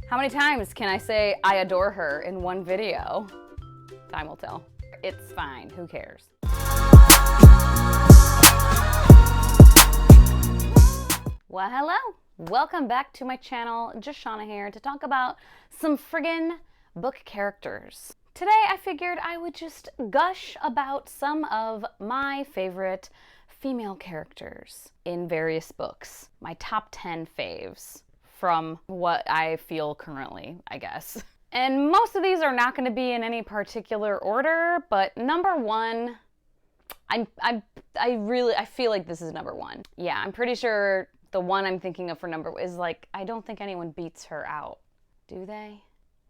How many times can I say I adore her in one video? Time will tell. It's fine, who cares? Well, hello. Welcome back to my channel. Just Shauna here to talk about some friggin' book characters. Today I figured I would just gush about some of my favorite female characters in various books. My top 10 faves from what I feel currently, I guess. And most of these are not going to be in any particular order, but number one, I feel like this is number one. Yeah, I'm pretty sure the one I'm thinking of for number is like, I don't think anyone beats her out. Do they?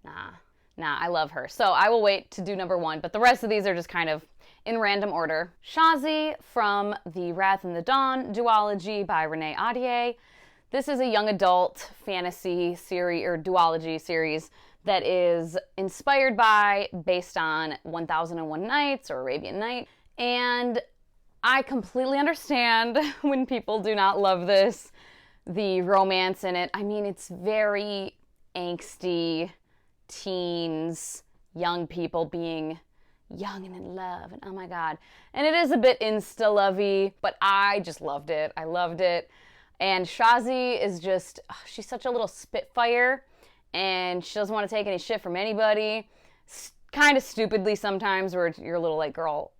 Nah, I love her. So I will wait to do number one, but the rest of these are just kind of in random order. Shazi from the Wrath and the Dawn duology by Renee Ahdieh. This is a young adult fantasy series or duology series that is inspired by, based on 1001 Nights or Arabian Night. And I completely understand when people do not love this, the romance in it. I mean, it's very angsty, teens, young people being young and in love, and oh my god. And it is a bit insta-lovey, but I just loved it. I loved it. And Shazi is just, she's such a little spitfire, and she doesn't want to take any shit from anybody. Kind of stupidly sometimes, where you're a little like, girl,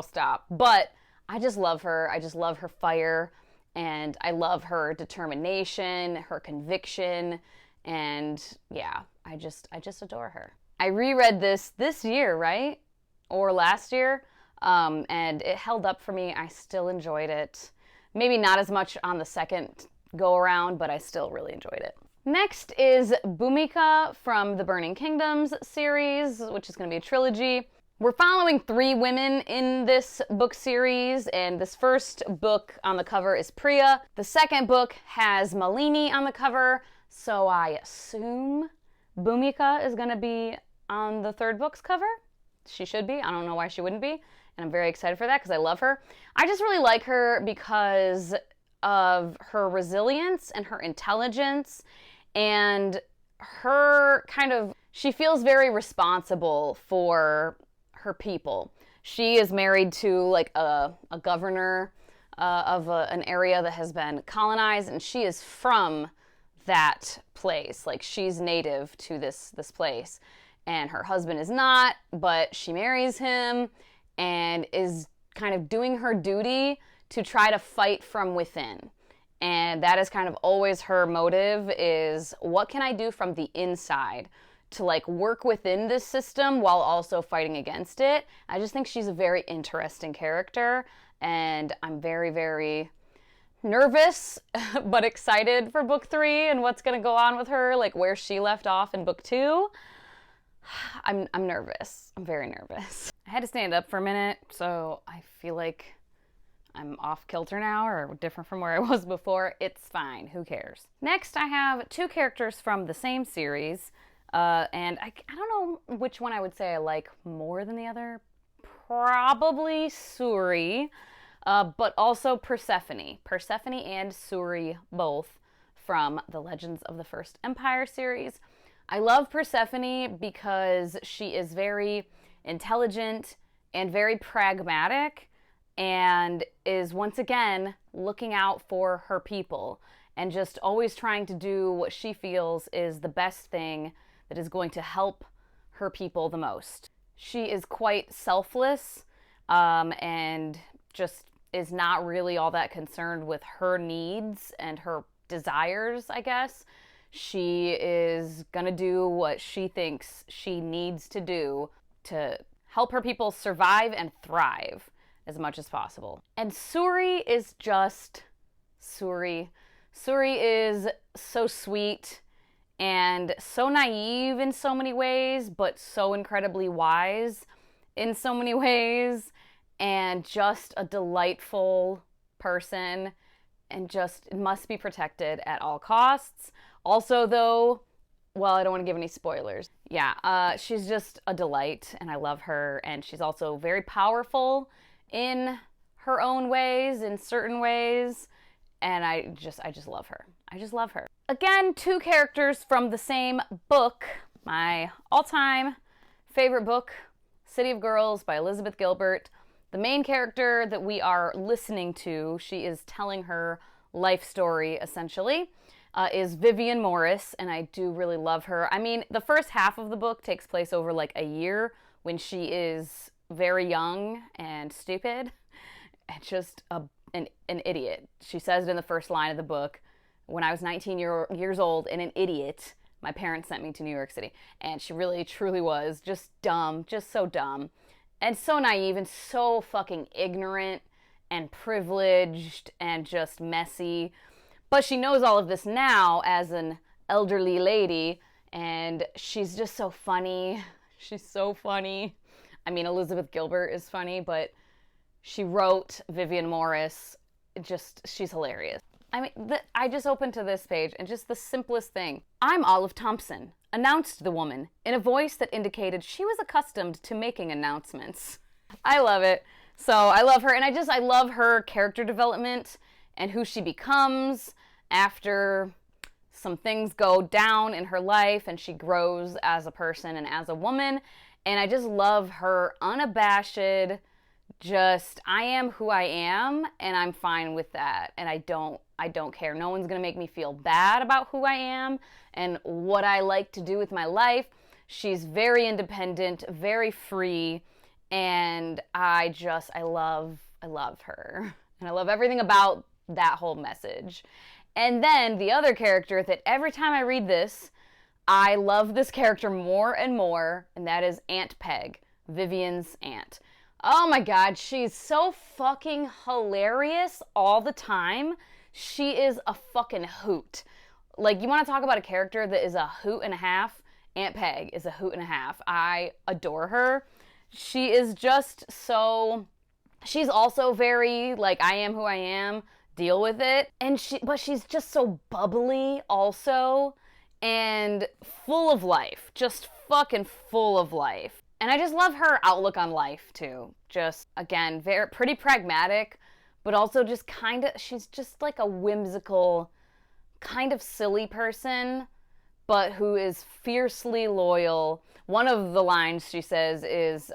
stop. But I just love her. I just love her fire, and I love her determination, her conviction, and yeah, I just adore her. I reread this year, right? Or last year, and it held up for me. I still enjoyed it. Maybe not as much on the second go around, but I still really enjoyed it. Next is Bhumika from the Burning Kingdoms series, which is going to be a trilogy. We're following 3 women in this book series, and this first book on the cover is Priya. The second book has Malini on the cover, so I assume Bhumika is going to be on the third book's cover. She should be. I don't know why she wouldn't be. And I'm very excited for that because I love her. I just really like her because of her resilience and her intelligence and her kind of, she feels very responsible for her people. She is married to like a governor of an area that has been colonized, and she is from that place. Like, she's native to this place. And her husband is not, but she marries him and is kind of doing her duty to try to fight from within. And that is kind of always her motive, is what can I do from the inside to like work within this system while also fighting against it. I just think she's a very interesting character, and I'm very, very nervous but excited for book 3 and what's going to go on with her, like where she left off in book 2. I'm nervous. I'm very nervous. I had to stand up for a minute, so I feel like I'm off kilter now or different from where I was before. It's fine. Who cares? Next, I have 2 characters from the same series, and I don't know which one I would say I like more than the other. Probably Suri, but also Persephone. Persephone and Suri, both from the Legends of the First Empire series. I love Persephone because she is very intelligent and very pragmatic, and is once again looking out for her people and just always trying to do what she feels is the best thing that is going to help her people the most. She is quite selfless, and just is not really all that concerned with her needs and her desires, I guess. She is gonna do what she thinks she needs to do to help her people survive and thrive as much as possible. And Suri is just Suri. Suri is so sweet and so naive in so many ways, but so incredibly wise in so many ways, and just a delightful person, and just must be protected at all costs. Also, though, well, I don't want to give any spoilers. Yeah, she's just a delight, and I love her, and she's also very powerful in her own ways, in certain ways, and I just love her. I just love her. Again, two characters from the same book, my all-time favorite book, City of Girls by Elizabeth Gilbert. The main character that we are listening to, she is telling her life story, essentially, is Vivian Morris, and I do really love her. I mean, the first half of the book takes place over like a year when she is very young and stupid and just an idiot. She says it in the first line of the book. When I was 19 years old and an idiot, my parents sent me to New York City. And she really, truly was just dumb, just so dumb. And so naive and so fucking ignorant and privileged and just messy. But she knows all of this now as an elderly lady. And she's just so funny. She's so funny. I mean, Elizabeth Gilbert is funny, but she wrote Vivian Morris. She's hilarious. I mean, I just opened to this page, and just the simplest thing. "I'm Olive Thompson," announced the woman, in a voice that indicated she was accustomed to making announcements. I love it. So I love her, and I love her character development and who she becomes after some things go down in her life, and she grows as a person and as a woman. And I just love her unabashed, just, I am who I am, and I'm fine with that, and I don't care. No one's gonna make me feel bad about who I am and what I like to do with my life. She's very independent, very free, and I love her. And I love everything about that whole message. And then the other character that every time I read this, I love this character more and more, and that is Aunt Peg, Vivian's aunt. Oh my God, she's so fucking hilarious all the time. She is a fucking hoot. Like, you want to talk about a character that is a hoot and a half? Aunt Peg is a hoot and a half. I adore her. She is just so... She's also very, like, I am who I am, deal with it. But she's just so bubbly also, and full of life. Just fucking full of life. And I just love her outlook on life, too. Just, again, pretty pragmatic, but also just she's just like a whimsical, kind of silly person, but who is fiercely loyal. One of the lines she says is,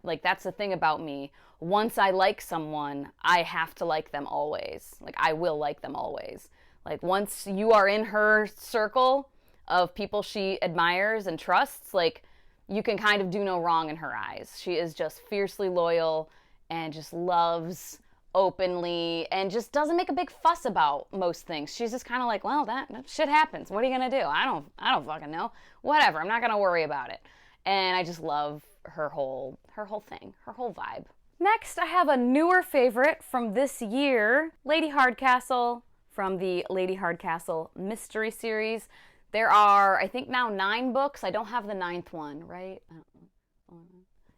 like, that's the thing about me. Once I like someone, I have to like them always. Like, I will like them always. Like, once you are in her circle of people she admires and trusts, like, you can kind of do no wrong in her eyes. She is just fiercely loyal and just loves openly and just doesn't make a big fuss about most things. She's just kind of like, well, that shit happens. What are you gonna do? I don't fucking know. Whatever. I'm not gonna worry about it. And I just love her whole thing, her whole vibe. Next, I have a newer favorite from this year, Lady Hardcastle from the Lady Hardcastle mystery series. There are, I think now 9 books. I don't have the 9th one, right?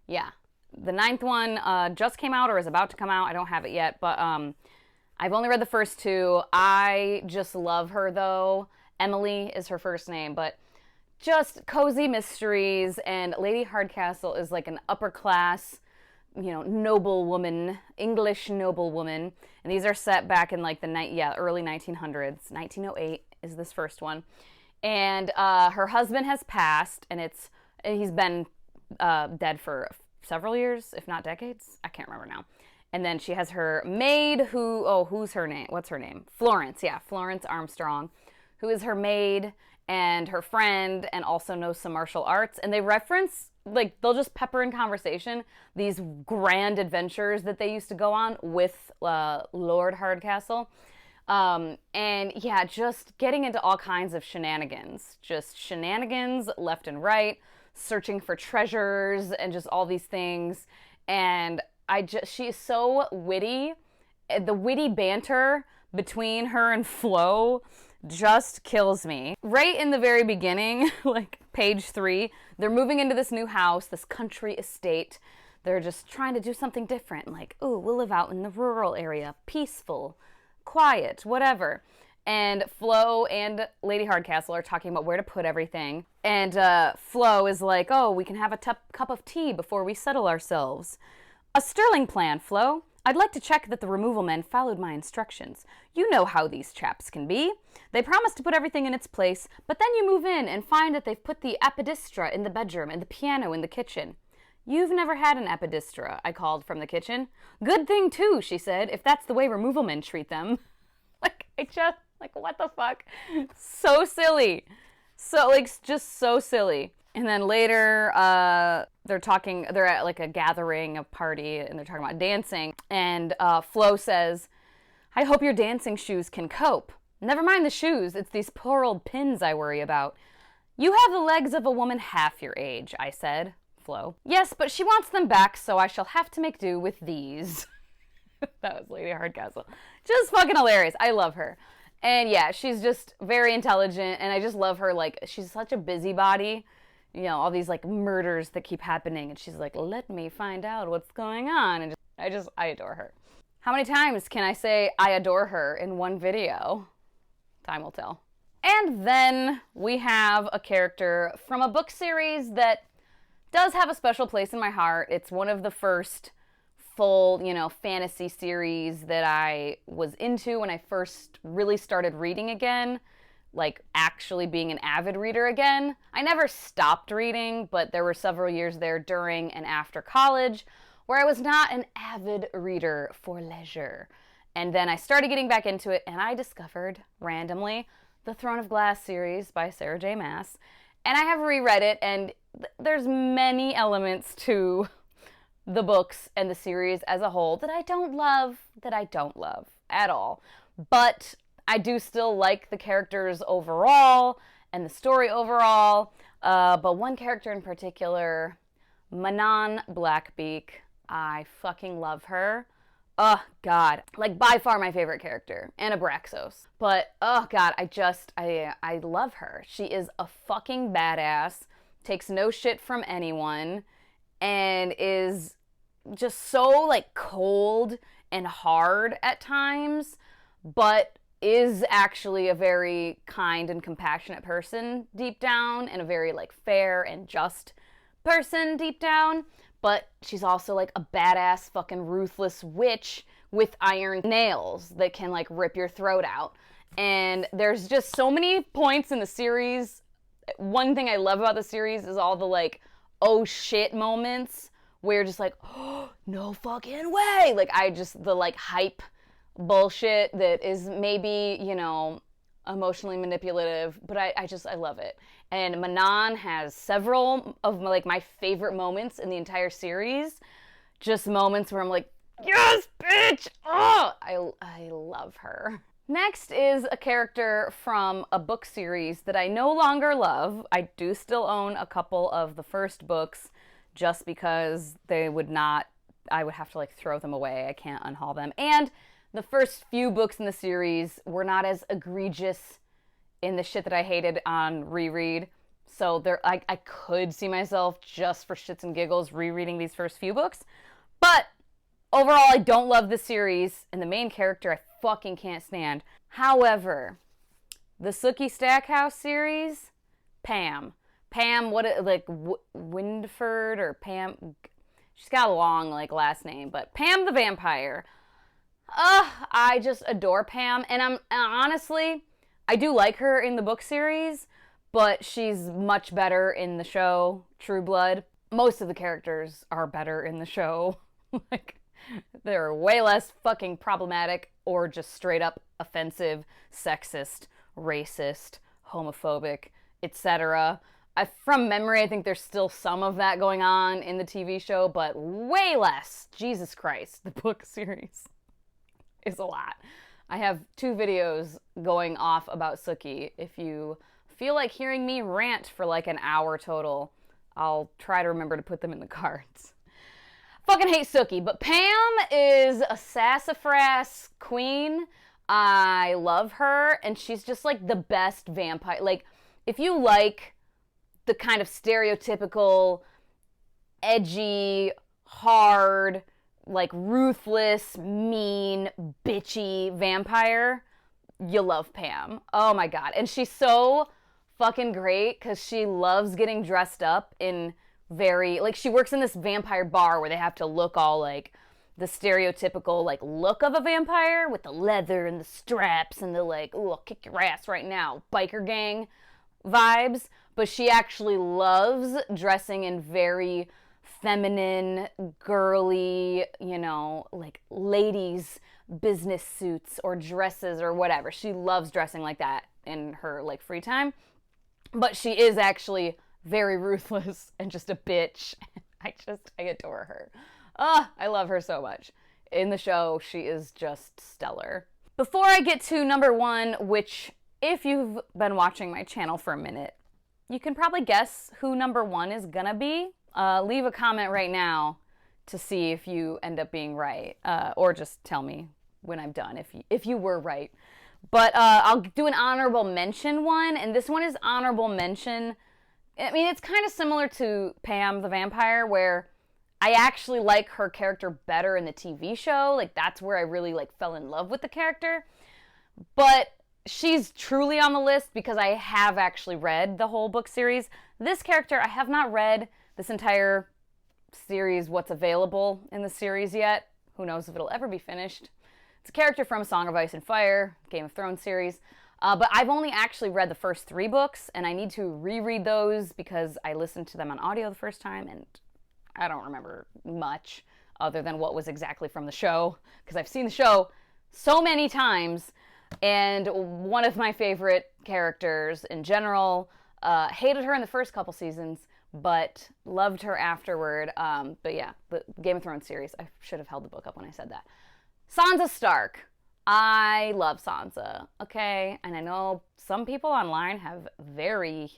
Yeah. The 9th one just came out or is about to come out. I don't have it yet, but I've only read the first 2. I just love her, though. Emily is her first name, but just cozy mysteries, and Lady Hardcastle is like an upper class, noble woman, English noble woman, and these are set back in like the early 1900s. 1908 is this first one. And her husband has passed, and he's been dead for several years, if not decades. I can't remember now. And then she has her maid who's her name? What's her name? Florence, yeah, Florence Armstrong, who is her maid and her friend and also knows some martial arts. And they reference, like, they'll just pepper in conversation these grand adventures that they used to go on with Lord Hardcastle. And yeah, just getting into all kinds of shenanigans, just shenanigans left and right, searching for treasures and just all these things. And she is so witty. The witty banter between her and Flo just kills me. Right in the very beginning, like page 3, they're moving into this new house, this country estate. They're just trying to do something different. Like, ooh, we'll live out in the rural area, peaceful, quiet, whatever. And Flo and Lady Hardcastle are talking about where to put everything. And Flo is like, oh, we can have a cup of tea before we settle ourselves. A sterling plan, Flo. I'd like to check that the removal men followed my instructions. You know how these chaps can be. They promise to put everything in its place, but then you move in and find that they've put the apodistra in the bedroom and the piano in the kitchen. You've never had an apodistra, I called from the kitchen. Good thing, too, she said, if that's the way removal men treat them. What the fuck? So silly. Just so silly. And then later, they're at like a gathering, a party, and they're talking about dancing. And Flo says, I hope your dancing shoes can cope. Never mind the shoes, it's these poor old pins I worry about. You have the legs of a woman half your age, I said. Flo. Yes, but she wants them back, so I shall have to make do with these. That was Lady Hardcastle. Just fucking hilarious. I love her. And yeah, she's just very intelligent, and I just love her. Like, she's such a busybody. You know, all these, like, murders that keep happening, and she's like, let me find out what's going on. And I adore her. How many times can I say I adore her in one video? Time will tell. And then we have a character from a book series that does have a special place in my heart. It's one of the first full, fantasy series that I was into when I first really started reading again, like actually being an avid reader again. I never stopped reading, but there were several years there during and after college where I was not an avid reader for leisure. And then I started getting back into it, and I discovered, randomly, the Throne of Glass series by Sarah J. Maas. And I have reread it, and there's many elements to the books and the series as a whole that I don't love at all. But I do still like the characters overall and the story overall. But one character in particular, Manon Blackbeak, I fucking love her. Oh, God. Like, by far my favorite character. And Abraxos. But, oh, God, I love her. She is a fucking badass, takes no shit from anyone, and is just so, like, cold and hard at times, but is actually a very kind and compassionate person deep down, and a very, like, fair and just person deep down. But she's also, like, a badass fucking ruthless witch with iron nails that can, like, rip your throat out. And there's just so many points in the series. One thing I love about the series is all the, like, oh shit moments where you're just like, oh, no fucking way. Like, the, like, hype bullshit that is maybe, emotionally manipulative, but I love it. And Manon has several of my favorite moments in the entire series. Just moments where I'm like, yes, bitch! Oh, I love her. Next is a character from a book series that I no longer love. I do still own a couple of the first books just because I would have to, like, throw them away. I can't unhaul them. And the first few books in the series were not as egregious in the shit that I hated on reread. So I could see myself, just for shits and giggles, rereading these first few books. But overall, I don't love the series, and the main character I fucking can't stand. However, the Sookie Stackhouse series, Pam, Windford or Pam, she's got a long, like, last name, but Pam the Vampire. I just adore Pam, and honestly, I do like her in the book series, but she's much better in the show, True Blood. Most of the characters are better in the show. Like, they're way less fucking problematic or just straight up offensive, sexist, racist, homophobic, etc. From memory, I think there's still some of that going on in the TV show, but way less. Jesus Christ, the book series is a lot. I have 2 videos going off about Sookie. If you feel like hearing me rant for like an hour total, I'll try to remember to put them in the cards. Fucking hate Sookie, but Pam is a sassafras queen. I love her, and she's just like the best vampire. Like, if you like the kind of stereotypical, edgy, hard, like ruthless, mean, bitchy vampire, you love Pam. Oh my God. And she's so fucking great because she loves getting dressed up in she works in this vampire bar where they have to look all like the stereotypical like look of a vampire with the leather and the straps and the like, ooh, I'll kick your ass right now, biker gang vibes. But she actually loves dressing in very feminine, girly, you know, like ladies' business suits or dresses or whatever. She loves dressing like that in her like free time. But she is actually very ruthless and just a bitch. I adore her. I love her so much. In the show, she is just stellar. Before I get to number one, which if you've been watching my channel for a minute, you can probably guess who number one is gonna be. Leave a comment right now to see if you end up being right, or just tell me when I'm done if you were right. But I'll do an honorable mention one, and this one is honorable mention. I mean, it's kind of similar to Pam the Vampire, where I actually like her character better in the TV show. Like, that's where I really, like, fell in love with the character. But she's truly on the list because I have actually read the whole book series. This character, I have not read this entire series, what's available in the series yet. Who knows if it'll ever be finished. It's a character from A Song of Ice and Fire, Game of Thrones series. But I've only actually read the first 3 books, and I need to reread those because I listened to them on audio the first time, and I don't remember much other than what was exactly from the show, because I've seen the show so many times, and one of my favorite characters in general, hated her in the first couple seasons, but loved her afterward. But yeah, the Game of Thrones series, I should have held the book up when I said that. Sansa Stark. I love Sansa, okay? And I know some people online have very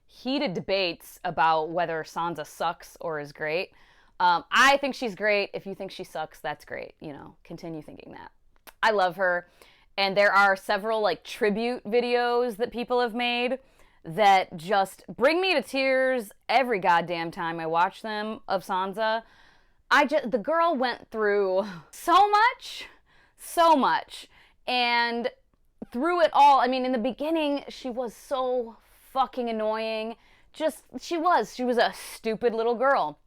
heated debates about whether Sansa sucks or is great. I think she's great. If you think she sucks, that's great. You know, continue thinking that. I love her. And there are several like tribute videos that people have made that just bring me to tears every goddamn time I watch them of Sansa. The girl went through so much. And through it all, I mean, in the beginning, she was so fucking annoying. She was a stupid little girl.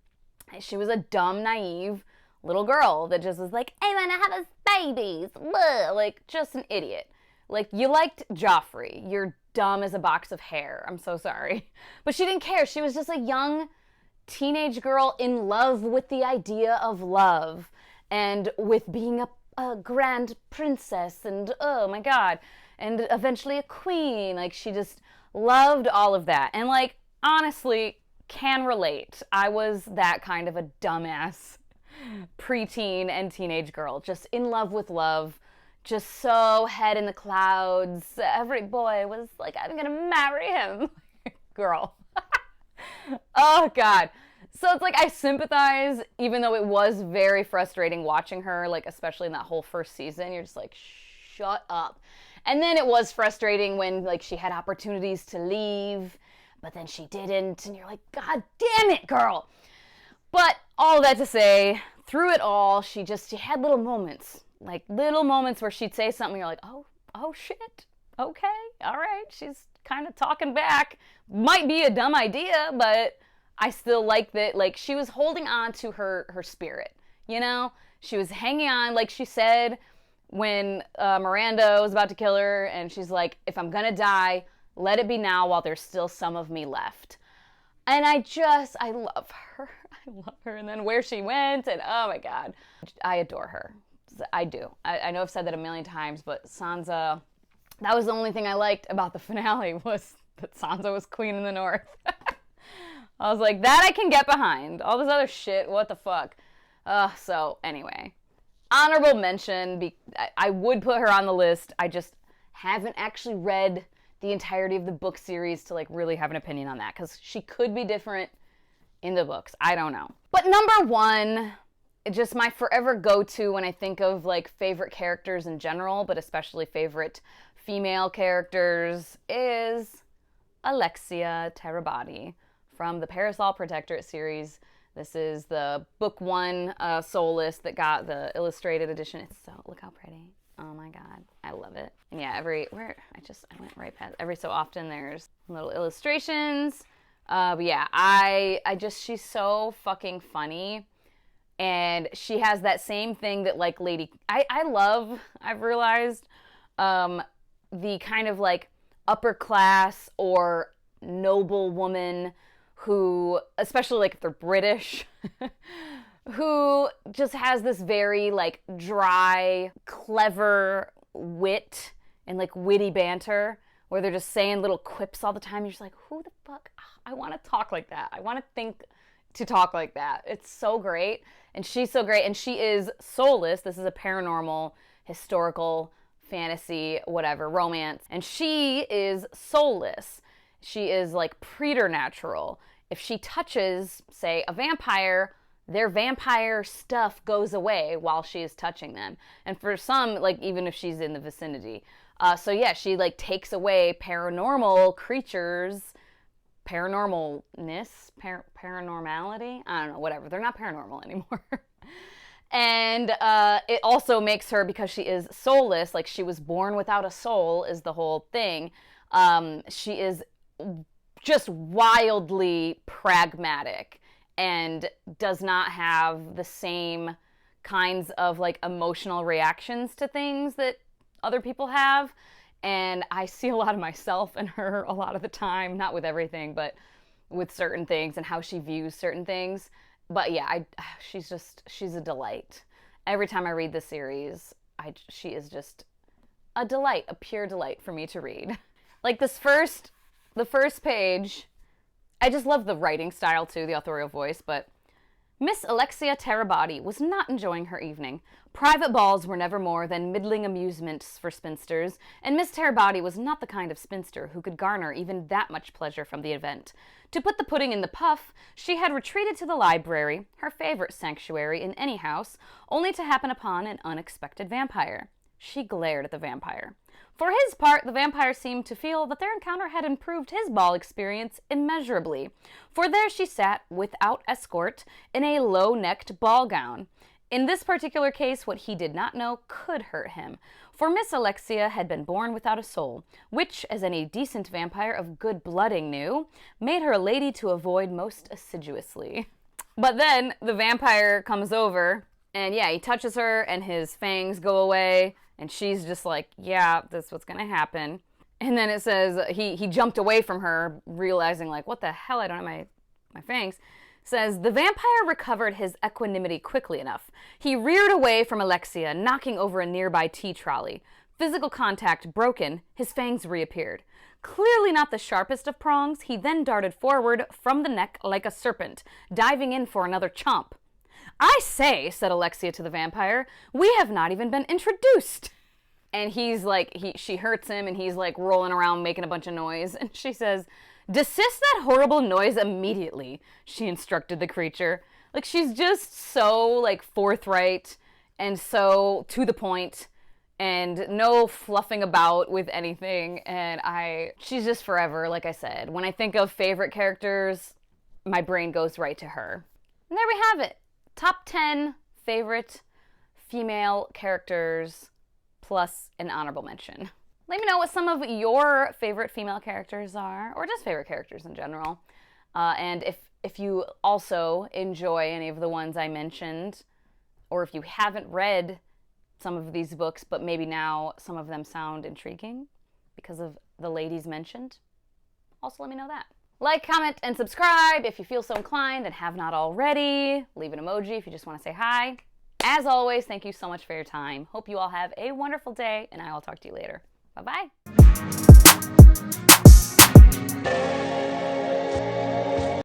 She was a dumb, naive little girl that just was like, I want to have babies. Blah. Like, just an idiot. Like, you liked Joffrey. You're dumb as a box of hair. I'm so sorry. But she didn't care. She was just a young teenage girl in love with the idea of love and with being a grand princess and, oh my God, and eventually a queen. Like, she just loved all of that. And, like, honestly, can relate. I was that kind of a dumbass preteen and teenage girl, just in love with love, just so head in the clouds. Every boy was like, I'm gonna marry him. Girl. Oh, God. So it's like I sympathize, even though it was very frustrating watching her, like, especially in that whole first season. You're just like, shut up. And then it was frustrating when, like, she had opportunities to leave, but then she didn't. And you're like, God damn it, girl. But all that to say, through it all, she had little moments. Like, little moments where she'd say something, you're like, oh, shit. Okay, all right. She's kind of talking back. Might be a dumb idea, but I still like that. Like, she was holding on to her spirit, you know? She was hanging on, like she said, when Miranda was about to kill her, and she's like, if I'm gonna die, let it be now while there's still some of me left. And I love her. I love her. And then where she went, and oh my God. I adore her. I do. I know I've said that a million times, but Sansa, that was the only thing I liked about the finale, was that Sansa was queen in the North. I was like, that I can get behind. All this other shit, what the fuck? So anyway, honorable mention. I would put her on the list. I just haven't actually read the entirety of the book series to like really have an opinion on that, because she could be different in the books. I don't know. But number one, just my forever go-to when I think of like favorite characters in general, but especially favorite female characters, is Alexia Tarabotti from the Parasol Protectorate series. This is the book 1 Soulless that got the illustrated edition. It's so, look how pretty. Oh my God, I love it. And yeah, I went right past, every so often there's little illustrations. But yeah, she's so fucking funny. And she has that same thing that like I've realized, the kind of like upper class or noble woman who, especially like if they're British, who just has this very like dry, clever wit and like witty banter where they're just saying little quips all the time. You're just like, who the fuck? I want to talk like that. I want to think to talk like that. It's so great. And she's so great. And she is soulless. This is a paranormal, historical, fantasy, whatever, romance. And she is soulless. She is like preternatural. If she touches, say, a vampire, their vampire stuff goes away while she is touching them. And for some, like even if she's in the vicinity. So yeah, she like takes away paranormal creatures, paranormalness, paranormality. I don't know, whatever. They're not paranormal anymore. And it also makes her, because she is soulless, like she was born without a soul is the whole thing. She is just wildly pragmatic and does not have the same kinds of like emotional reactions to things that other people have. And I see a lot of myself in her a lot of the time, not with everything, but with certain things and how she views certain things. But yeah, she's a delight. Every time I read the series, she is just a delight, a pure delight for me to read. Like the first page, I just love the writing style too, the authorial voice, but Miss Alexia Tarabotti was not enjoying her evening. Private balls were never more than middling amusements for spinsters, and Miss Tarabotti was not the kind of spinster who could garner even that much pleasure from the event. To put the pudding in the puff, she had retreated to the library, her favorite sanctuary in any house, only to happen upon an unexpected vampire. She glared at the vampire. For his part, the vampire seemed to feel that their encounter had improved his ball experience immeasurably, for there she sat, without escort, in a low-necked ball gown. In this particular case, what he did not know could hurt him, for Miss Alexia had been born without a soul, which, as any decent vampire of good blooding knew, made her a lady to avoid most assiduously. But then the vampire comes over, and yeah, he touches her, and his fangs go away, and she's just like, yeah, that's what's gonna happen. And then it says he jumped away from her, realizing like, what the hell, I don't have my fangs. Says, the vampire recovered his equanimity quickly enough. He reared away from Alexia, knocking over a nearby tea trolley. Physical contact broken, his fangs reappeared. Clearly not the sharpest of prongs, he then darted forward from the neck like a serpent, diving in for another chomp. I say, said Alexia to the vampire, we have not even been introduced. And he's like, she hurts him, and he's like rolling around making a bunch of noise. And she says, desist that horrible noise immediately, she instructed the creature. Like, she's just so like forthright and so to the point and no fluffing about with anything. And she's just forever, like I said. When I think of favorite characters, my brain goes right to her. And there we have it. Top 10 favorite female characters plus an honorable mention. Let me know what some of your favorite female characters are, or just favorite characters in general. And if you also enjoy any of the ones I mentioned, or if you haven't read some of these books, but maybe now some of them sound intriguing because of the ladies mentioned, also let me know that. Like, comment, and subscribe if you feel so inclined and have not already. Leave an emoji if you just want to say hi. As always, thank you so much for your time. Hope you all have a wonderful day, and I will talk to you later. Bye-bye.